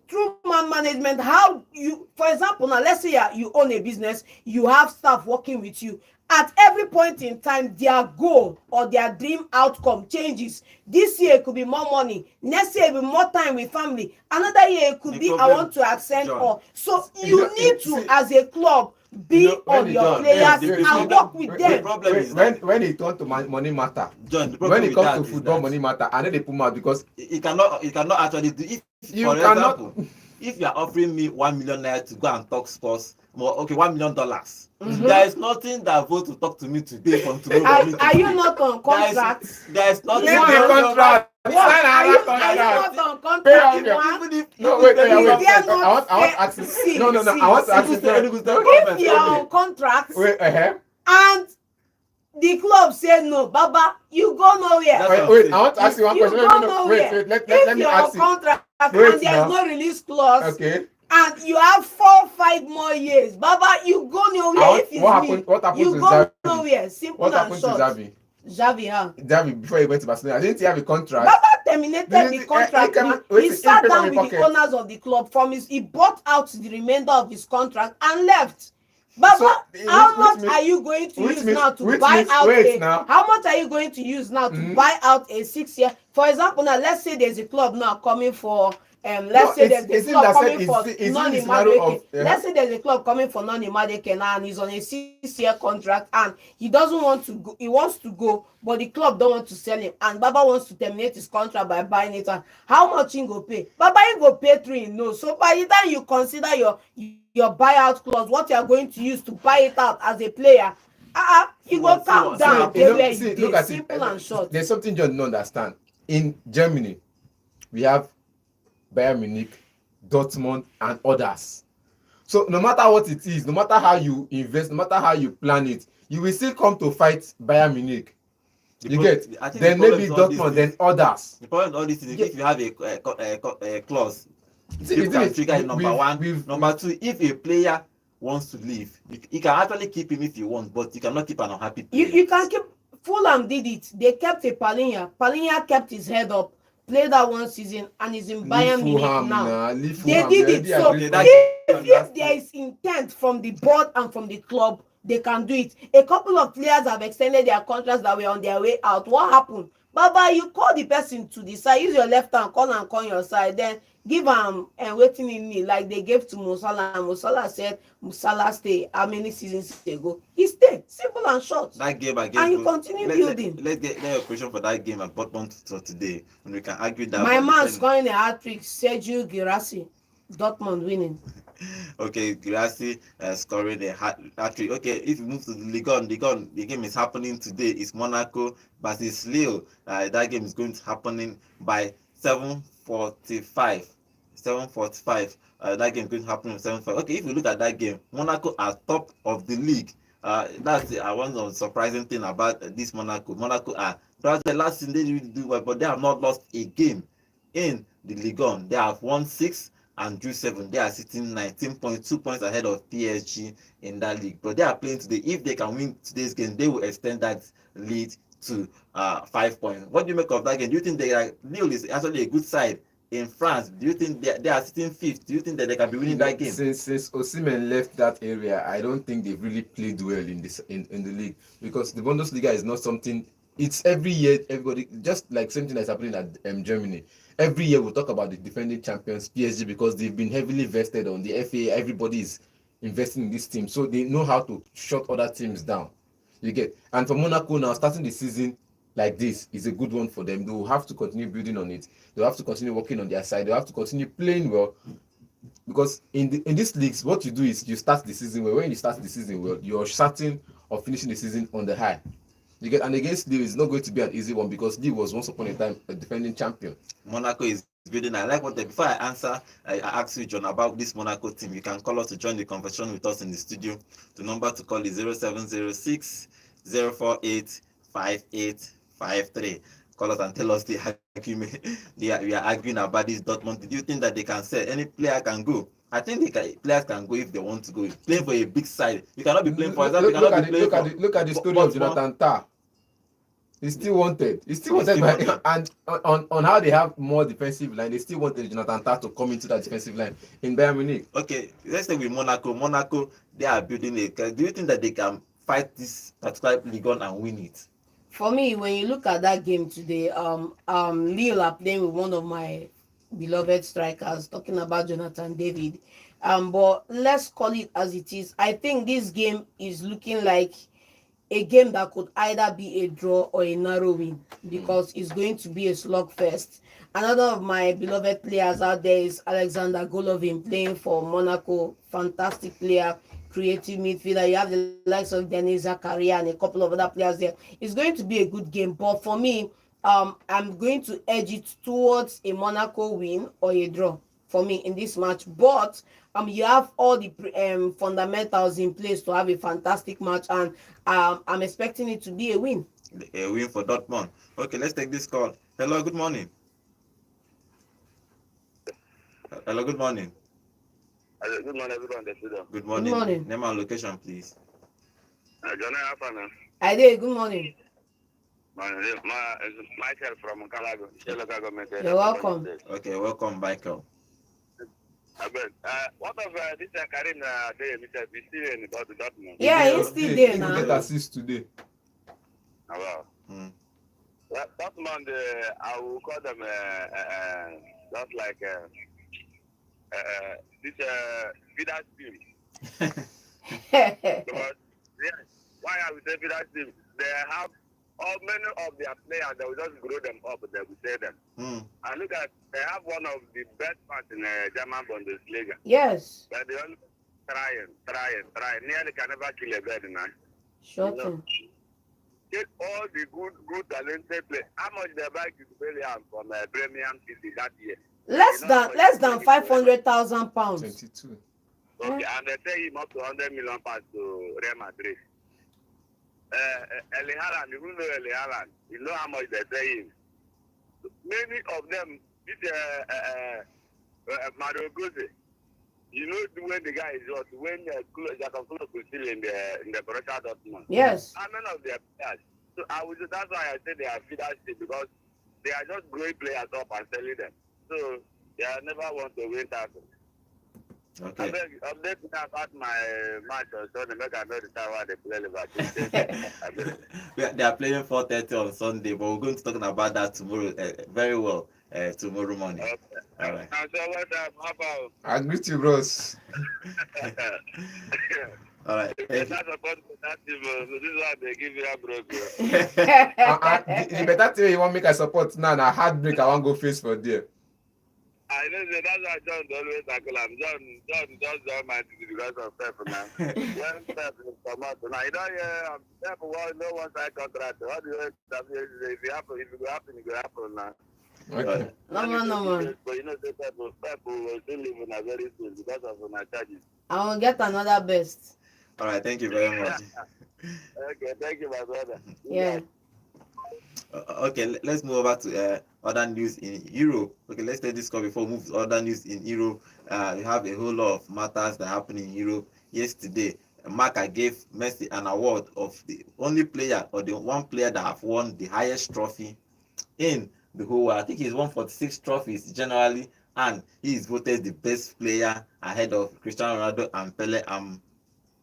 through man management, how you, for example, now let's say you own a business, you have staff working with you, at every point in time, their goal or their dream outcome changes. This year it could be more money, next year it will be more time with family, another year it could be I want to ascend or so you need to as a club be on your players and work with them. The problem is when it comes to money matter, John, when it comes to football money matter, I know they put out because it cannot actually do. If you for cannot, example, if you are offering me 1 million naira to go and talk sports, okay, $1 million. There is nothing that vote to talk to me today from tomorrow. Are you not on contract? There is nothing. Leave the contract. Are you not on contract? No, wait. I want to ask you. No. I want to ask you. If you are on contract and the club say no, Baba, you go nowhere. Wait. I want to ask you one question. Wait. Let me ask you. Contract and there is no release clause. Okay. And you have 4-5 more years, Baba, you go nowhere. What happened you to go Xavi? nowhere. Simple What and happened short. to Xavi? Xavi, before he went to Barcelona, didn't he have a contract? Baba terminated the contract. He sat down with the owners of the club. He bought out the remainder of his contract and left. Baba, how much are you going to use now to buy out how much are you going to use now to buy out a 6-year? For example, now let's say there's a club now coming for let's say there's a club coming for non-Imadeke. Let's say there's a club coming for non-Imadeke now and he's on a 6-year contract and he doesn't want to go. He wants to go, but the club don't want to sell him. And Baba wants to terminate his contract by buying it. And how much he go pay? Baba, he go pay 3 in no. So by the time you consider your buyout clause, what you are going to use to buy it out as a player, you go calm down. Look at simple and short. There's something you don't understand. In Germany, we have Bayern Munich, Dortmund, and others. So no matter what it is, no matter how you invest, no matter how you plan it, you will still come to fight Bayern Munich. Then maybe Dortmund, then others. The problem with all this is if you have a clause, you can trigger it, number one. Number two, if a player wants to leave, you can actually keep him if you want, but you cannot keep an unhappy player. You can keep. Fulham did it. They kept a Palinha. Palinha kept his head up, played that 1 season, and is in Bayern Munich now. They did it. So if there is intent from the board and from the club, they can do it. A couple of players have extended their contracts that were on their way out. What happened? Baba, you call the person to the side, use your left hand, call your side, then give him and waiting in me like they gave to Musala. And Musala said Musala stay how many seasons ago? He stayed. Simple and short. That game against and you continue building. Let's get a question for that game at Dortmund for today, and we can argue that. My man scoring a hat-trick, Sergio Guirassy, Dortmund winning. Okay, Guirassy scoring a hat-trick. Okay, if we move to the Ligue 1, the game is happening today. It's Monaco versus Lille. That game is going to happening by 7:45. 7:45. That game is going to happen at 7:45. Okay, if you look at that game, Monaco are top of the league. That's one of the surprising thing about this Monaco. Monaco are the last season they didn't do well, but they have not lost a game in the Ligue 1. They have won 6 and drew 7. They are sitting 19.2 points ahead of PSG in that league. But they are playing today. If they can win today's game, they will extend that lead to 5 points. What do you make of that game? Do you think Lille is actually a good side in France? Do you think they are sitting 5th? Do you think that they can be winning that game? Since Osimhen left that area, I don't think they've really played well in the league, because the Bundesliga is not something. It's every year everybody, just like same thing that's happening at Germany. Every year we talk about the defending champions PSG because they've been heavily vested on the FA. Everybody is investing in this team, so they know how to shut other teams down. You get, and for Monaco now, starting the season like this is a good one for them. They will have to continue building on it. They have to continue working on their side. They have to continue playing well, because in these leagues, what you do is you start the season well. When you start the season well, you're starting or finishing the season on the high. You get, and against Lille, it's not going to be an easy one because Lille was once upon a time a defending champion. Monaco is building. I like what before I answer, I ask you, John, about this Monaco team. You can call us to join the conversation with us in the studio. The number to call is 0706 048 5853. Call us and tell us the argument. We are arguing about this Dortmund. Do you think that they can sell? Any player can go? I think players can go if they want to go. Playing for a big side, you cannot be playing for example. Look at the story of Jonathan Tah. He's still wanted. And on how they have more defensive line, they still wanted Jonathan Tah to come into that defensive line in Bayern Munich. Okay, let's say with Monaco. Monaco, they are building a. Do you think that they can fight this particular league on and win it? For me, when you look at that game today, Lille are playing with one of my beloved strikers, talking about Jonathan David. But let's call it as it is. I think this game is looking like a game that could either be a draw or a narrow win because it's going to be a slugfest. Another of my beloved players out there is Alexander Golovin playing for Monaco. Fantastic player, creative midfielder. You have the likes of Denis Zakaria and a couple of other players there. It's going to be a good game, but for me, I'm going to edge it towards a Monaco win or a draw for me in this match. But you have all the fundamentals in place to have a fantastic match, and I'm expecting it to be a win. A win for Dortmund. Okay, let's take this call. Hello, good morning. Hello, good morning. Hello, good morning, everyone. Good morning. Good morning. Name and location, please. John Afana. I did. Good morning. Michael from Calago, local government. You're welcome. Okay, welcome, Michael. What of this Karim day, Mr. Bisi about the Dortmund? Yeah, he's still there now. Get assist today. Wow. Dortmund, I will call them just like this Vidas team. Because, why I would say Vidas team? They have many of their players, they will just grow them up, they will say them. And look at, they have one of the best fans in German Bundesliga. Yes. But they only trying. Nearly can never kill a bird now. Sure thing. Get all the good talented players. How much they buy William from Birmingham City that year? Less than 500,000 pounds. 22. Okay, and they pay him up to 100 million pounds to Real Madrid. Eli Haaland, you know Eli Haaland, you know how much they pay him. Many of them, this Mario Götze, you know when the guy is hot, when Jacob Klose is still in the Borussia Dortmund. Yes. How many of their players? So that's why I say they are feeders because they are just growing players up and selling them. So they never want to win titles. Okay. Update me about my match on Sunday. Make I know the time why they play Liverpool. They are playing 4:30 on Sunday, but we're going to talk about that tomorrow. Very well, tomorrow morning. Okay. All right. And so what about? I greet you, bros. All right. That's about that team. This is why they give you a break. The better thing you want make I support now, na heartbreak I want go face for there. I know that that's why John always tackle him. John just don't mind it because of Pep now. When Pep is come out now, you don't hear Pep no one side contract. What do you want? If it go happen, it go happen now. Okay. No man. But you know, Pep will still live in a very soon because of my charges. I will get another best. All right. Thank you very much. Okay, thank you, my brother. Yeah. Okay, let's move over to other news in Europe. Okay, let's take this call before we move to other news in Europe. We have a whole lot of matters that happened in Europe yesterday. Marca gave Messi an award of the only player or the one player that have won the highest trophy in the whole world. I think he's won 46 trophies generally, and he is voted the best player ahead of Cristiano Ronaldo and Pele and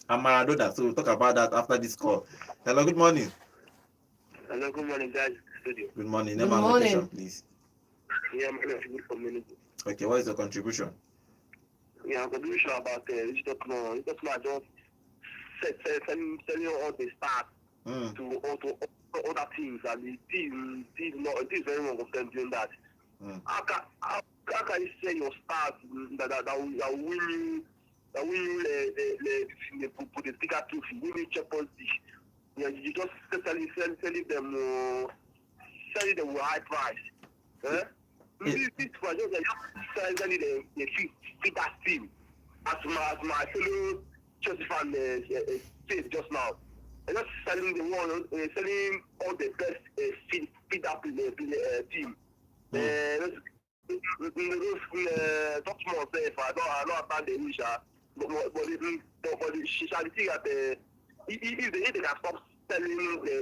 Maradona. So we'll talk about that after this call. Hello, good morning. Hello, good morning, guys. Studio. Good morning. Good Name and morning. location, please. Yeah, I'm going to good community. Okay, what is your contribution? Yeah, I'm going to show about this document. This document just telling all the stats to other teams, and the team is very wrong of them doing that. How can you say your stars that will win you the Bundesliga trophy, win you Champions League? Yeah, you just selling them with high price. This was just selling the fittest team. As my fellow Chelsea fan said just now. They're just selling selling all the best fitter team. Dortmund say I don't understand the English, but the speciality that if they can stop selling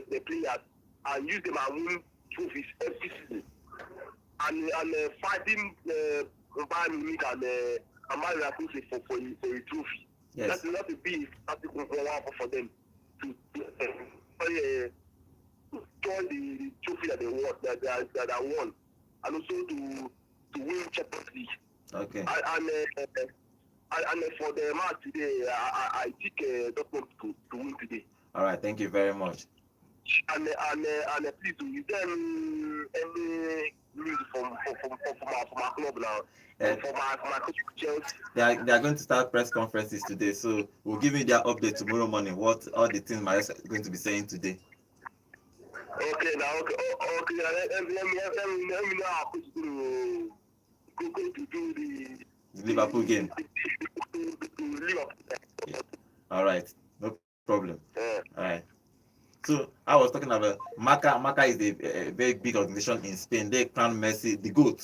the players and use them and win trophies every season, and fighting Bayern Munich and Man United for a trophy. Yes. That's a big for them. join the trophy that they won, that I won, and also to win Champions League. Okay. And for the match today, I think Dortmund to win today. All right. Thank you very much. And please, is there any news from our club now? For my coach Chelsea. They are going to start press conferences today, so we'll give you their update tomorrow morning. What all the things Mares are going to be saying today. Okay, now okay. Let me know how coach going to do the Liverpool game. Liverpool. Yeah. All right, no problem. Yeah. All right. So I was talking about Marca. Marca is a very big organization in Spain. They crown Messi the GOAT.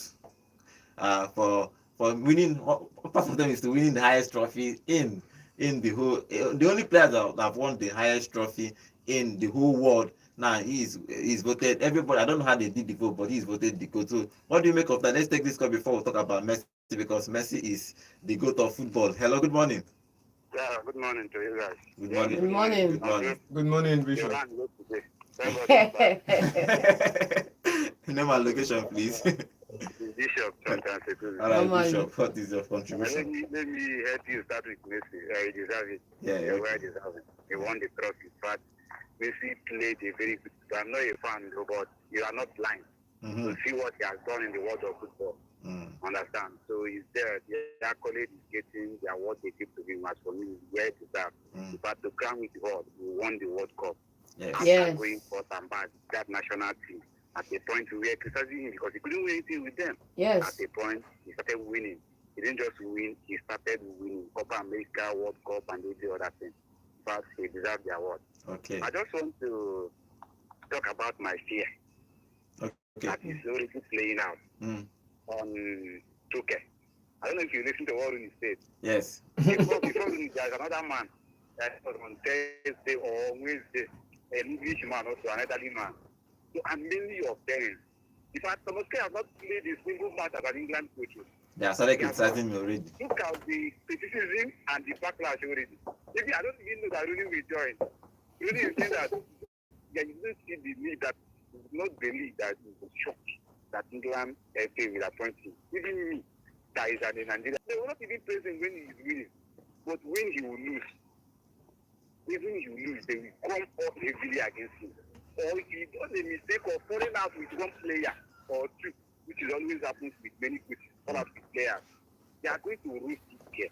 For winning, part of them is to winning the highest trophy in the whole. The only player that have won the highest trophy in the whole world. Now he's voted. Everybody, I don't know how they did the vote, but he's voted the GOAT. So what do you make of that? Let's take this call before we talk about Messi, because Messi is the GOAT of football. Hello, good morning. Yeah, good morning to you guys. Good morning. Good morning. Good morning. Good morning, Bishop. Name and location, please. Bishop, sometimes All right, Come on. Bishop, what is your contribution? let me help you start with Messi. He deserves it. Yeah, He okay. well deserves it. He won the trophy. But Messi played a very good. I'm not a fan, but you are not blind Mm-hmm. to see what he has done in the world of football. Mm. Understand? So he's there. The accolade is getting the award they give to him. As for me, where it is that. Mm. But to crown with the world, we won the World Cup. Yes. After Yes. going forth and back, that national team at a point we were criticizing him because he couldn't win anything with them. Yes. At a point, he started winning. He didn't just win, he started winning Copa America, World Cup, and all the other things. But he deserved the award. Okay. I just want to talk about my fear Okay. that is already playing out Mm. on Tuke. I don't know if you listen to what Rooney said. Yes. Before Rooney, there's another man that was on Thursday or Wednesday, an Englishman also, an elderly man. So, and many of them. In fact, Thomas K has not played a single match as an England coach. They are started criticizing me already. Look at the criticism and the backlash already. Maybe I don't even know that Rooney will join. Rooney is saying that you don't see the need that you do not believe that he was shocked that England FA will appoint him. Even me, that is in Nigeria. They will not even praise him when he is winning. But when he will lose, even if you lose, they will come up heavily against him. Or if he does a mistake of falling out with one player or two, which is always happens with many coaches, fall out with players, they are going to roast his care.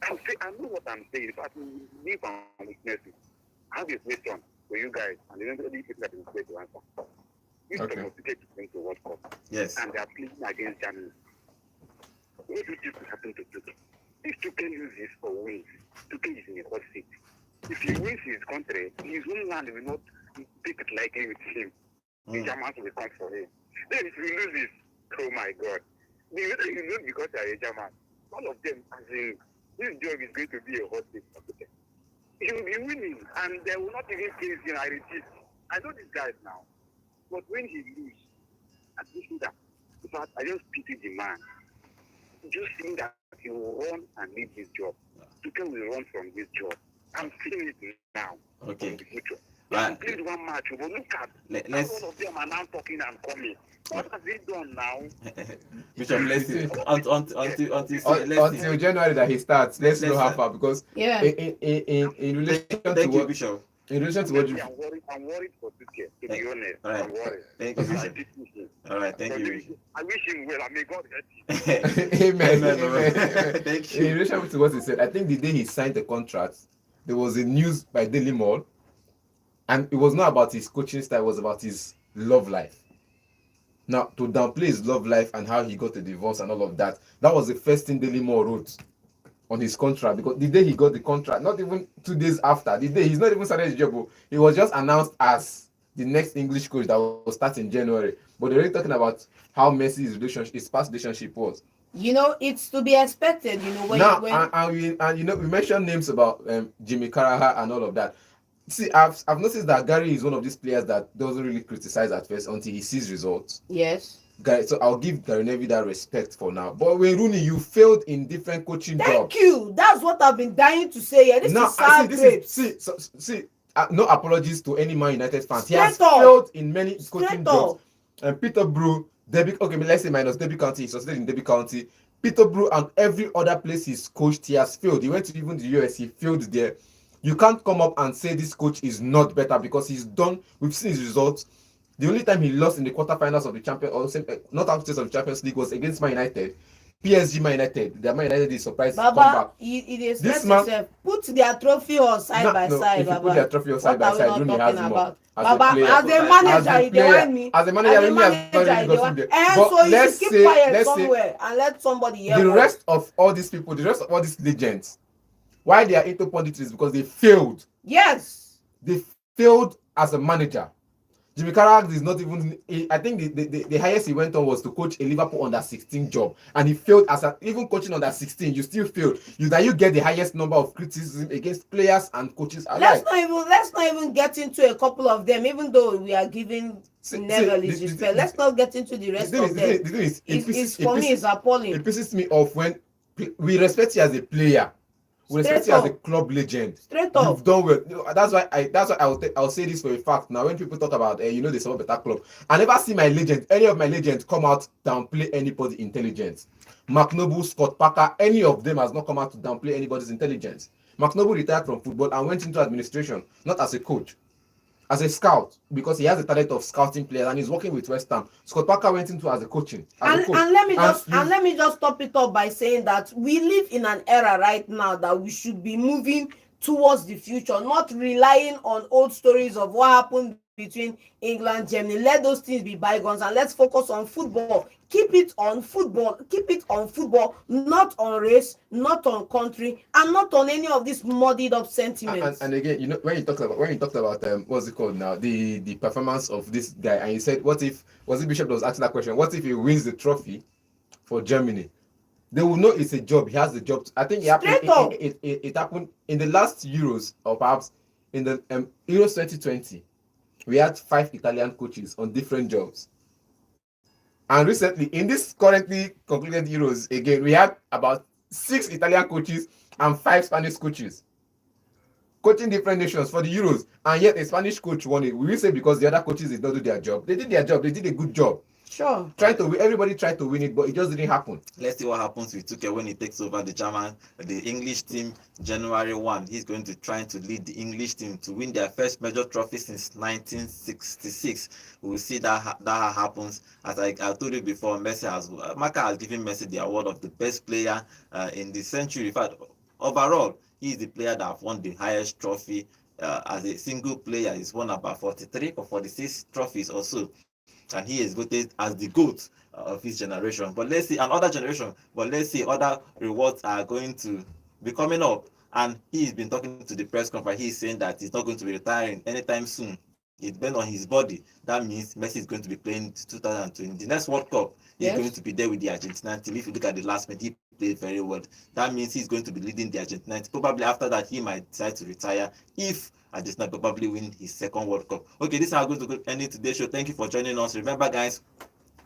I know what I'm saying, but we live on witnesses. I have a question for you guys, and the only people that will to answer. If Okay. the motivated to bring to World Cup, Yes. and they are playing against Germany, what do you think will happen to Tuchel? If Tuchel uses for wins, Tuchel is in a hot seat. If he wins his country, his homeland will not take it lightly with him. The Mm. Germans will come for him. Then if he loses, oh my God. The reason you lose because you are a German, all of them, as in, this job is going to be a hot seat for Tuchel. He will be winning, and they will not even praise him. I repeat. I know these guys now. But when he loses, I just think that, in fact, I just pity the man. Just think that he will run and leave his job. Tuchel will run from this job. I'm feeling it now. Okay. In the future. Right. He played one match, but look at Let's all of them are now talking and coming. What has he done now? Bishop, let's see. Until See. January that he starts, let's know how far, because Yeah. in relation to Thank you, what Bishop. in relation to what you I'm worried for Tuchel, to be honest. All right. I'm worried. Thank you, I Bishop. pity him. All right, thank you, But Bishop. I wish him well. I may God help him. Amen. Amen. Thank you. In relation to what he said, I think the day he signed the contract, there was a news by Daily Mail, and it was not about his coaching style, it was about his love life. Now, to downplay his love life and how he got a divorce and all of that, that was the first thing Daily Mail wrote on his contract, because the day he got the contract, not even 2 days after, the day he's not even started his job, he was just announced as the next English coach that will start in January. But they're already talking about how messy his past relationship was. You know, it's to be expected, you know, when Now, when and you know, we mentioned names about Jimmy Carragher and all of that. See, I've noticed that Gary is one of these players that doesn't really criticize at first until he sees results. yes. Gary, so I'll give Gary Neville that respect for now. But when Rooney, you failed in different coaching Thank jobs. you. That's what I've been dying to say. Yeah, this Now, is sad grapes. see, no apologies to any Man United fans. He has Straight up. failed in many coaching Straight jobs. up. And Peterborough, let's say minus Derby County, he succeeded in Derby County. Peterborough and every other place he's coached, he has failed. He went to even the US, he failed there. You can't come up and say this coach is not better because he's done. We've seen his results. The only time he lost in the quarterfinals of the not out of the Champions League was against Man United. PSG Man United. The Man United is surprised Baba, comeback. this man put their trophy on side by side. If you put their trophy on side by side, Rooney has more. Baba, as a manager, they want me. As a manager, Rooney has not really gotten there. And But so you should keep quiet let's somewhere and let somebody hear. The rest of all these people, the rest of all these legends, why they are into politics is because they failed. Yes. They failed as a manager. Jimmy Carragher is not even. I think the highest he went on was to coach a Liverpool under 16 job, and he failed even coaching under 16. You still failed. You get the highest number of criticism against players and coaches alike. Let's not even get into a couple of them, even though we are giving Neville his respect. Let's not get into the rest of them. For me, it's appalling. It pisses me off when we respect you as a player. We respect you as a club legend. Straight up. You've done well. That's why I'll say this for a fact. Now, when people talk about, they support better club, I never see any of my legends come out downplay anybody's intelligence. Mark Noble, Scott Parker, any of them has not come out to downplay anybody's intelligence. Mark Noble retired from football and went into administration, not as a coach, as a scout, because he has the talent of scouting players and he's working with West Ham. Scott Parker went into as a coaching. And let me just top it up by saying that we live in an era right now that we should be moving towards the future, not relying on old stories of what happened between England, Germany. Let those things be bygones and let's focus on football. Keep it on football. Keep it on football, not on race, not on country, and not on any of these muddied up sentiments. And again, when you talked about what's it called now, the performance of this guy, and you said, was it Bishop that was asking that question? What if he wins the trophy for Germany? They will know it's a job. He has the job. I think it happened in the last Euros, or perhaps in the Euros 2020. We had 5 Italian coaches on different jobs. And recently, in this currently concluded Euros, again, we had about 6 Italian coaches and 5 Spanish coaches coaching different nations for the Euros. And yet, a Spanish coach won it. We will say because the other coaches did not do their job. They did their job. They did a good job. Sure. Everybody tried to win it, but it just didn't happen. Let's see what happens with Tuchel when he takes over the English team January 1. He's going to try to lead the English team to win their first major trophy since 1966. We will see that happens. As I told you before, Marca has given Messi the award of the best player in the century. In fact, overall, he is the player that have won the highest trophy as a single player. He's won about 43 or 46 trophies or so. And he is voted as the GOAT of his generation. But let's see other rewards are going to be coming up. And he's been talking to the press conference. He's saying that he's not going to be retiring anytime soon. It's been on his body. That means Messi is going to be playing 2020. The next World Cup, he's going to be there with the Argentina team. If you look at the last match, he played very well. That means he's going to be leading the Argentina team. Probably after that, he might decide to retire if Argentina probably win his second World Cup. Okay, this is how we're going to end today's show. Thank you for joining us. Remember, guys,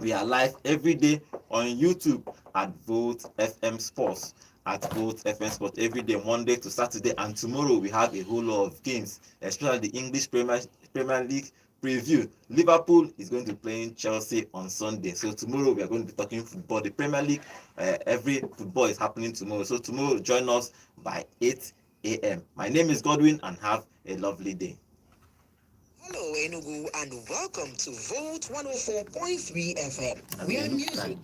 we are live every day on YouTube at Volt FM Sports. Every day, Monday to Saturday, and tomorrow we have a whole lot of games, especially the English Premier League preview. Liverpool is going to be playing Chelsea on Sunday, so tomorrow we are going to be talking football. The Premier League, every football is happening tomorrow, so tomorrow join us by 8 a.m. My name is Godwin, and have a lovely day. Hello Enugu, and welcome to Volt 104.3 FM. We are music.